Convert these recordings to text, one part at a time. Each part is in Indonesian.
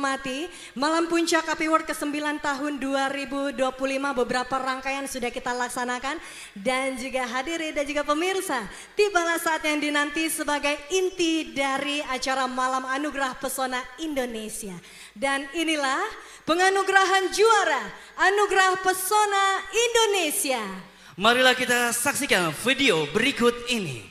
hormati, Malam Puncak KP World ke-9 tahun 2025 beberapa rangkaian sudah kita laksanakan. Dan juga hadirin dan juga pemirsa, tibalah saat yang dinanti sebagai inti dari acara Malam Anugerah Pesona Indonesia. Dan inilah penganugerahan juara Anugerah Pesona Indonesia. Marilah kita saksikan video berikut ini.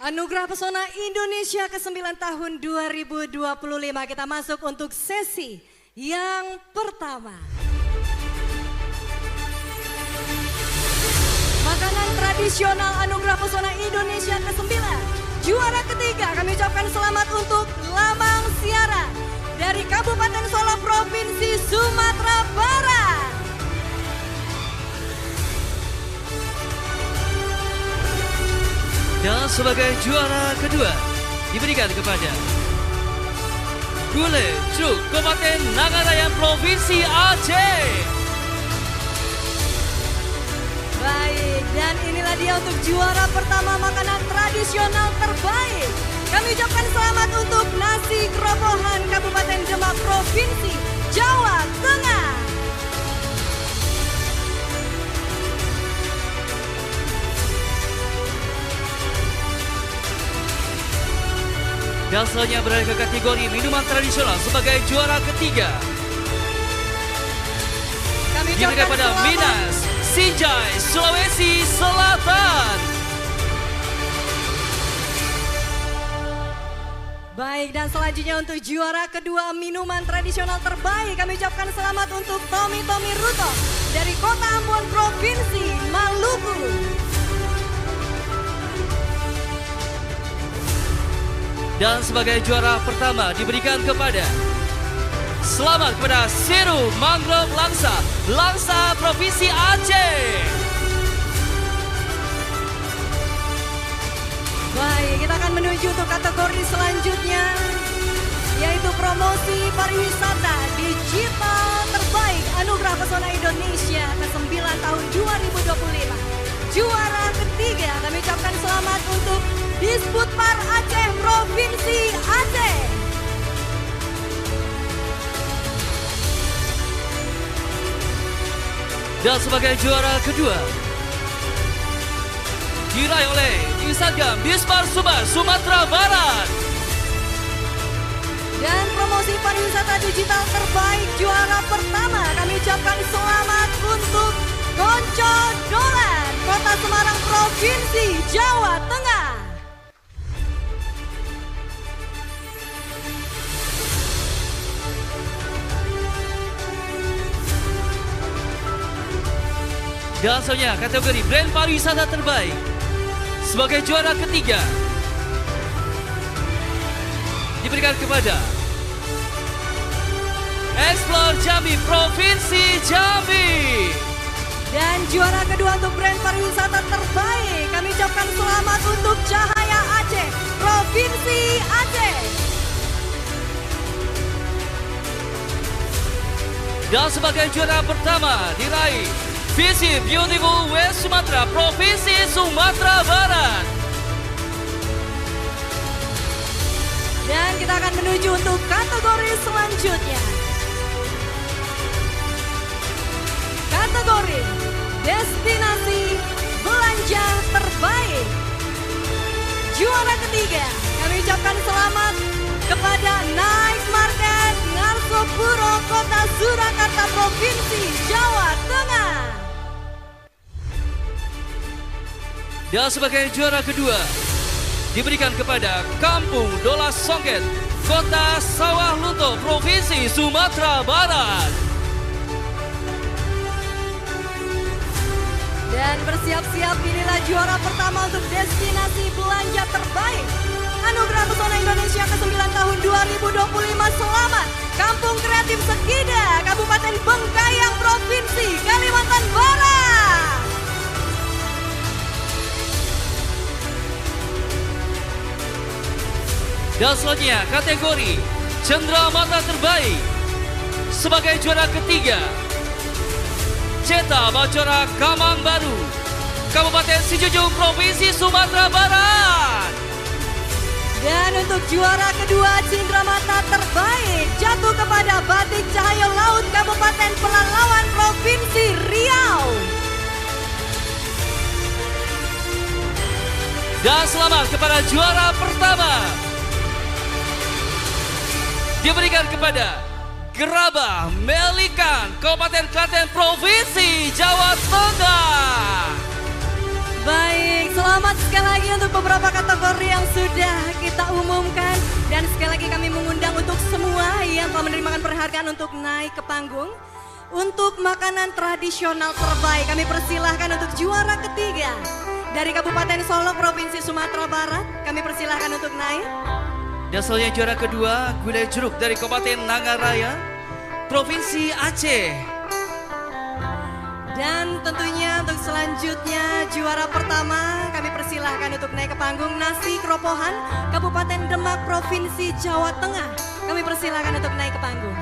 Anugerah Pesona Indonesia ke-9 tahun 2025. Kita masuk untuk sesi yang pertama. Makanan tradisional Anugerah Pesona Indonesia ke-9. Juara ketiga kami ucapkan selamat untuk Lamang Siara dari Kabupaten Solo, Provinsi Sumatera Barat. Dan sebagai juara kedua diberikan kepada Gulai Truk Kabupaten Nagaraya Provinsi Aceh. Baik, dan inilah dia untuk juara pertama makanan tradisional terbaik. Kami ucapkan selamat untuk nasi kerobohan Kabupaten Demak Provinsi Jawa Tengah. Dan selanjutnya berada ke kategori minuman tradisional sebagai juara ketiga. Kami diberikan kepada Minas Sinjai, Sulawesi Selatan. Baik, dan selanjutnya untuk juara kedua minuman tradisional terbaik kami ucapkan selamat untuk Tommy Ruto dari Kota Ambon Provinsi Maluku. Dan sebagai juara pertama diberikan kepada selamat kepada Seru Mangrove Langsa Provinsi Aceh. Baik, kita akan menuju untuk kategori selanjutnya, yaitu promosi pariwisata digital terbaik Anugerah Pesona Indonesia ke-9 tahun 2025. Juara ketiga kami ucapkan selamat untuk Disputpar Aceh Provinsi Aceh. Dan sebagai juara kedua diraih oleh Insagam Dispar Sumbar Sumatera Barat. Dan promosi pariwisata digital terbaik juara pertama kami ucapkan selamat untuk Konco Dolan, Kota Semarang Provinsi Jawa Tengah. Dan selanjutnya kategori brand pariwisata terbaik sebagai juara ketiga diberikan kepada Explore Jambi Provinsi Jambi. Dan juara kedua untuk brand pariwisata terbaik kami ucapkan selamat untuk Cahaya Aceh Provinsi Aceh. Dan sebagai juara pertama diraih Visit Beautiful West Sumatra Provinsi Sumatera Barat. Dan kita akan menuju untuk kategori selanjutnya. ketiga, kami ucapkan selamat kepada Night Market Ngarsopuro, Kota Surakarta, Provinsi Jawa Tengah. Dan sebagai juara kedua diberikan kepada Kampung Dolas Songket, Kota Sawah Lunto, Provinsi Sumatera Barat. Dan bersiap-siap, inilah juara pertama untuk destinasi belanja terbaik Anugerah Pesona Indonesia ke-9 tahun 2025. Selamat Kampung Kreatif Sekida, Kabupaten Bengkayang, Provinsi Kalimantan Barat. Dan selanjutnya kategori Cenderamata Terbaik sebagai juara ketiga Ceta Bacora Kamang Baru, Kabupaten Sijujung, Provinsi Sumatera Barat. Dan untuk juara kedua Cenderamata Terbaik jatuh kepada Batik Cahaya Laut, Kabupaten Pelalawan, Provinsi Riau. Dan selamat kepada juara pertama diberikan kepada Gerabah Melikan, Kabupaten Klaten, Provinsi Jawa Tengah. Baik, selamat sekali lagi untuk beberapa kategori yang sudah kita umumkan. Dan sekali lagi kami mengundang untuk semua yang telah menerima penghargaan untuk naik ke panggung. Untuk makanan tradisional terbaik kami persilahkan untuk juara ketiga dari Kabupaten Solok, Provinsi Sumatera Barat. Kami persilahkan untuk naik. Dan selanjutnya juara kedua gulai jeruk dari Kabupaten Nangaraya, Provinsi Aceh. Dan tentunya untuk selanjutnya juara pertama kami persilahkan untuk naik ke panggung nasi keropohan Kabupaten Demak, Provinsi Jawa Tengah. Kami persilahkan untuk naik ke panggung.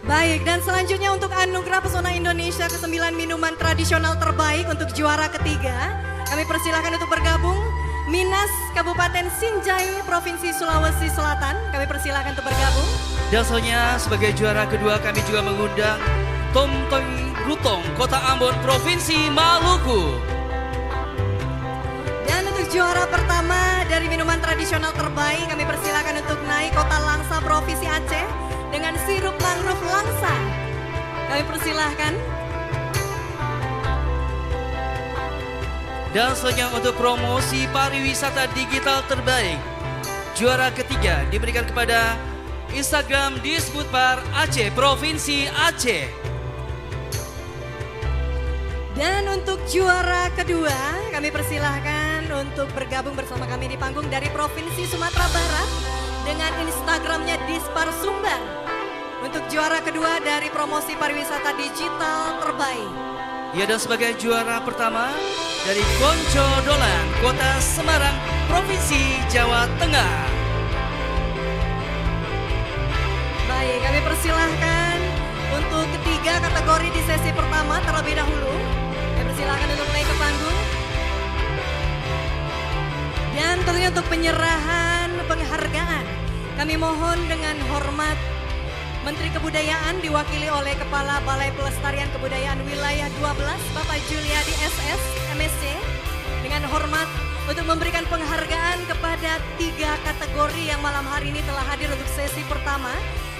Baik, dan selanjutnya untuk Anugerah Pesona Indonesia ke-9 minuman tradisional terbaik untuk juara ketiga, kami persilahkan untuk bergabung Minas Kabupaten Sinjai, Provinsi Sulawesi Selatan. Kami persilahkan untuk bergabung. Dan selanjutnya sebagai juara kedua kami juga mengundang Tom Toy Rutong, Kota Ambon, Provinsi Maluku. Dan untuk juara pertama dari minuman tradisional terbaik kami persilahkan untuk naik Kota Langsa, Provinsi Aceh dengan sirup mangrove Langsa. Kami persilahkan. Dan selanjutnya untuk promosi pariwisata digital terbaik, juara ketiga diberikan kepada Instagram Disbudpar Aceh, Provinsi Aceh. Dan untuk juara kedua kami persilahkan untuk bergabung bersama kami di panggung dari Provinsi Sumatera Barat dengan Instagramnya Dispar Sumbar. Untuk juara kedua dari promosi pariwisata digital terbaik. Ya, dan sebagai juara pertama dari Konco Dolan, Kota Semarang, Provinsi Jawa Tengah. Baik, kami persilahkan untuk ketiga kategori di sesi pertama terlebih dahulu. Kami persilahkan untuk naik ke panggung. Dan tentunya untuk penyerahan penghargaan, kami mohon dengan hormat Menteri Kebudayaan diwakili oleh Kepala Balai Pelestarian Kebudayaan Wilayah 12, Bapak Juliadi SS, MSc, dengan hormat untuk memberikan penghargaan kepada tiga kategori yang malam hari ini telah hadir untuk sesi pertama.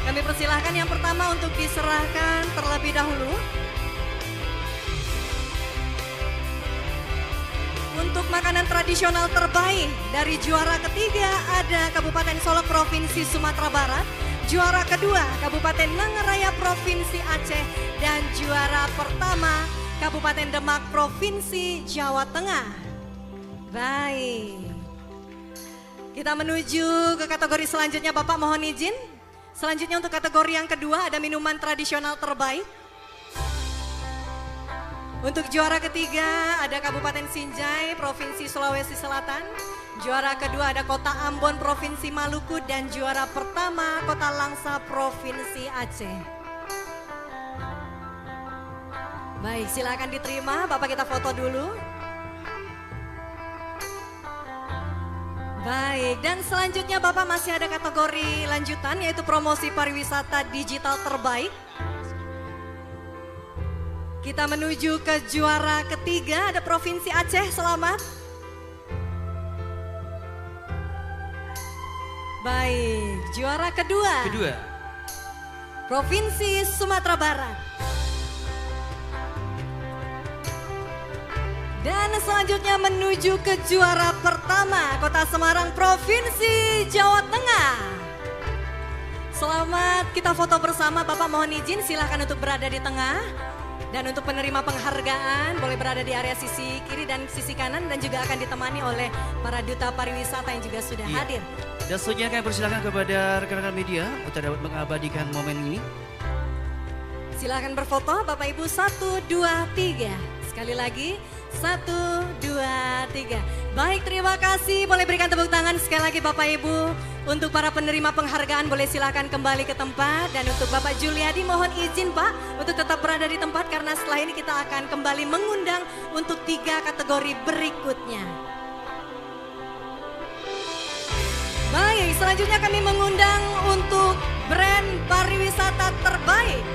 Kami persilahkan yang pertama untuk diserahkan terlebih dahulu. Untuk makanan tradisional terbaik dari juara ketiga ada Kabupaten Solok, Provinsi Sumatera Barat. Juara kedua Kabupaten Nangaraya, Provinsi Aceh. Dan juara pertama Kabupaten Demak, Provinsi Jawa Tengah. Baik, kita menuju ke kategori selanjutnya. Bapak mohon izin. Selanjutnya untuk kategori yang kedua ada minuman tradisional terbaik. Untuk juara ketiga ada Kabupaten Sinjai, Provinsi Sulawesi Selatan. Juara kedua ada Kota Ambon, Provinsi Maluku. Dan juara pertama Kota Langsa, Provinsi Aceh. Baik, silakan diterima. Bapak kita foto dulu. Baik, dan selanjutnya Bapak masih ada kategori lanjutan yaitu promosi pariwisata digital terbaik. Kita menuju ke juara ketiga, ada Provinsi Aceh, selamat. Baik, juara kedua. Provinsi Sumatera Barat. Dan selanjutnya menuju ke juara pertama, Kota Semarang, Provinsi Jawa Tengah. Selamat, kita foto bersama. Bapak mohon izin silahkan untuk berada di tengah. Dan untuk penerima penghargaan boleh berada di area sisi kiri dan sisi kanan dan juga akan ditemani oleh para duta pariwisata yang juga sudah hadir. Dan selanjutnya kami persilakan kepada rekan-rekan media untuk dapat mengabadikan momen ini. Silahkan berfoto Bapak Ibu, 1, 2, 3. Sekali lagi, 1, 2, 3. Baik, terima kasih. Boleh berikan tepuk tangan sekali lagi Bapak Ibu. Untuk para penerima penghargaan boleh silakan kembali ke tempat. Dan untuk Bapak Juliadi mohon izin Pak untuk tetap berada di tempat karena setelah ini kita akan kembali mengundang untuk 3 kategori berikutnya. Baik, selanjutnya kami mengundang untuk brand pariwisata terbaik.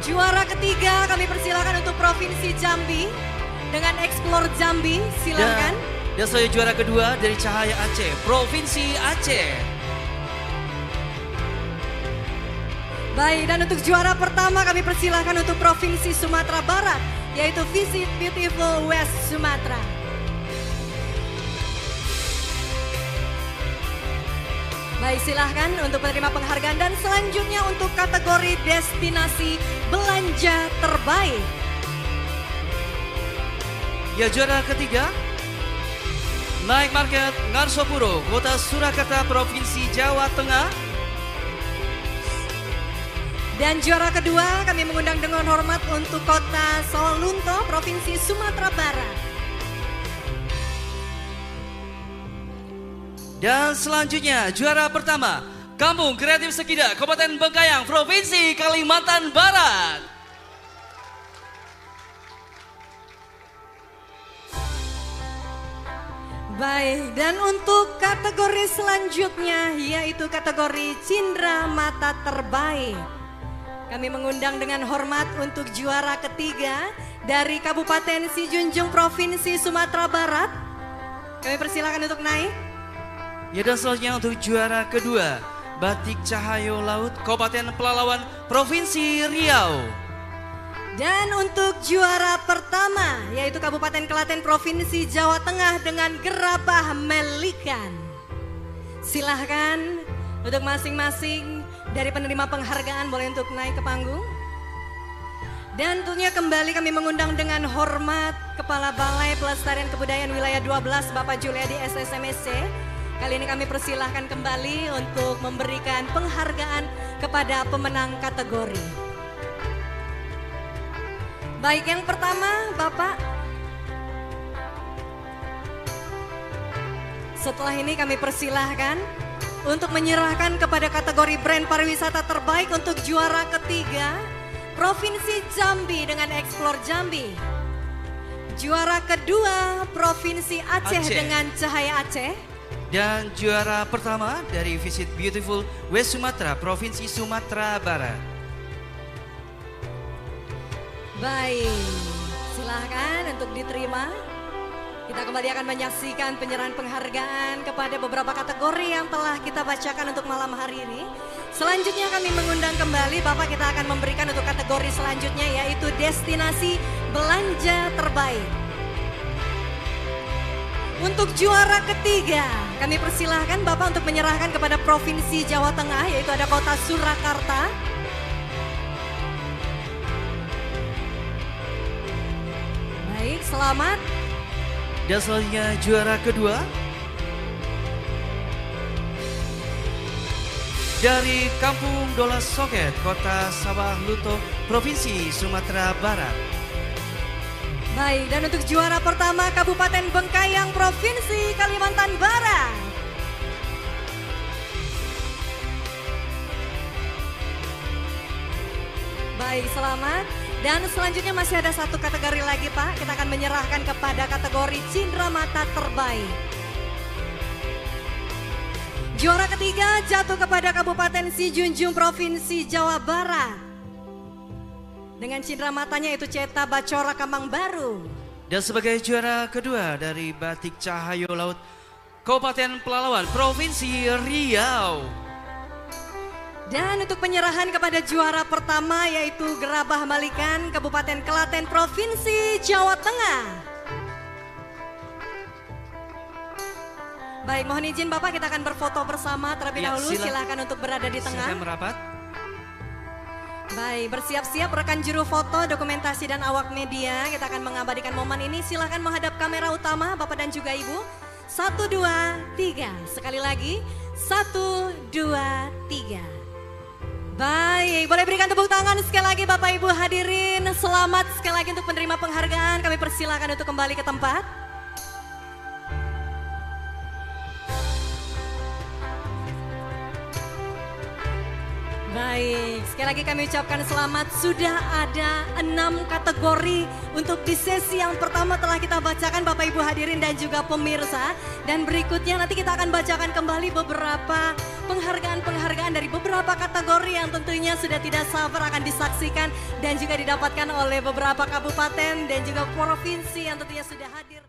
Juara ketiga kami persilakan untuk Provinsi Jambi dengan Explore Jambi, silakan. Dan selanjutnya juara kedua dari Cahaya Aceh, Provinsi Aceh. Baik, dan untuk juara pertama kami persilahkan untuk Provinsi Sumatera Barat, yaitu Visit Beautiful West Sumatra. Baik, silahkan untuk penerima penghargaan dan selanjutnya untuk kategori destinasi belanja terbaik. Ya, juara ketiga, Night Market Ngarsopuro, Kota Surakarta, Provinsi Jawa Tengah. Dan juara kedua kami mengundang dengan hormat untuk Kota Sawalunto, Provinsi Sumatera Barat. Dan selanjutnya juara pertama, Kampung Kreatif Sekida, Kabupaten Bengkayang, Provinsi Kalimantan Barat. Baik, dan untuk kategori selanjutnya yaitu kategori Cindera Mata Terbaik. Kami mengundang dengan hormat untuk juara ketiga dari Kabupaten Sijunjung, Provinsi Sumatera Barat. Kami persilakan untuk naik. Ya, dan selanjutnya untuk juara kedua, Batik Cahayo Laut, Kabupaten Pelalawan, Provinsi Riau. Dan untuk juara pertama yaitu Kabupaten Klaten, Provinsi Jawa Tengah dengan Gerabah Melikan. Silahkan untuk masing-masing dari penerima penghargaan boleh untuk naik ke panggung. Dan tentunya kembali kami mengundang dengan hormat Kepala Balai Pelestarian Kebudayaan Wilayah 12 Bapak Juliadi SSMSC. Kali ini kami persilahkan kembali untuk memberikan penghargaan kepada pemenang kategori. Baik, yang pertama Bapak. Setelah ini kami persilahkan untuk menyerahkan kepada kategori brand pariwisata terbaik untuk juara ketiga Provinsi Jambi dengan Explore Jambi. Juara kedua Provinsi Aceh dengan Cahaya Aceh. Dan juara pertama dari Visit Beautiful West Sumatra, Provinsi Sumatera Barat. Baik, silahkan untuk diterima. Kita kembali akan menyaksikan penyerahan penghargaan kepada beberapa kategori yang telah kita bacakan untuk malam hari ini. Selanjutnya kami mengundang kembali Bapak, kita akan memberikan untuk kategori selanjutnya yaitu destinasi belanja terbaik. Untuk juara ketiga, kami persilahkan Bapak untuk menyerahkan kepada Provinsi Jawa Tengah yaitu ada Kota Surakarta. Baik, selamat. Dan selanjutnya juara kedua dari Kampung Dola Soket, Kota Sabah Lunto, Provinsi Sumatera Barat. Baik, dan untuk juara pertama Kabupaten Bengkayang, Provinsi Kalimantan Barat. Baik, selamat. Dan selanjutnya masih ada satu kategori lagi Pak. Kita akan menyerahkan kepada kategori Cindera Mata Terbaik. Juara ketiga jatuh kepada Kabupaten Sijunjung, Provinsi Jawa Barat. Dengan cindera matanya itu Ceta Bacora Kambang Baru. Dan sebagai juara kedua dari Batik Cahayu Laut Kabupaten Pelalawan Provinsi Riau. Dan untuk penyerahan kepada juara pertama yaitu Gerabah Malikan Kabupaten Klaten Provinsi Jawa Tengah. Baik, mohon izin Bapak, kita akan berfoto bersama terlebih dahulu. Silakan untuk berada di tengah. Silakan merapat. Baik, bersiap-siap rekan juru foto, dokumentasi dan awak media. Kita akan mengabadikan momen ini. Silakan menghadap kamera utama Bapak dan juga Ibu. 1, 2, 3. Sekali lagi. 1, 2, 3. Baik, boleh berikan tepuk tangan sekali lagi Bapak Ibu hadirin. Selamat sekali lagi untuk penerima penghargaan. Kami persilakan untuk kembali ke tempat. Baik, sekali lagi kami ucapkan selamat. Sudah ada 6 kategori untuk di sesi yang pertama telah kita bacakan Bapak Ibu hadirin dan juga pemirsa. Dan berikutnya nanti kita akan bacakan kembali beberapa penghargaan-penghargaan dari beberapa kategori yang tentunya sudah tidak sabar akan disaksikan dan juga didapatkan oleh beberapa kabupaten dan juga provinsi yang tentunya sudah hadir.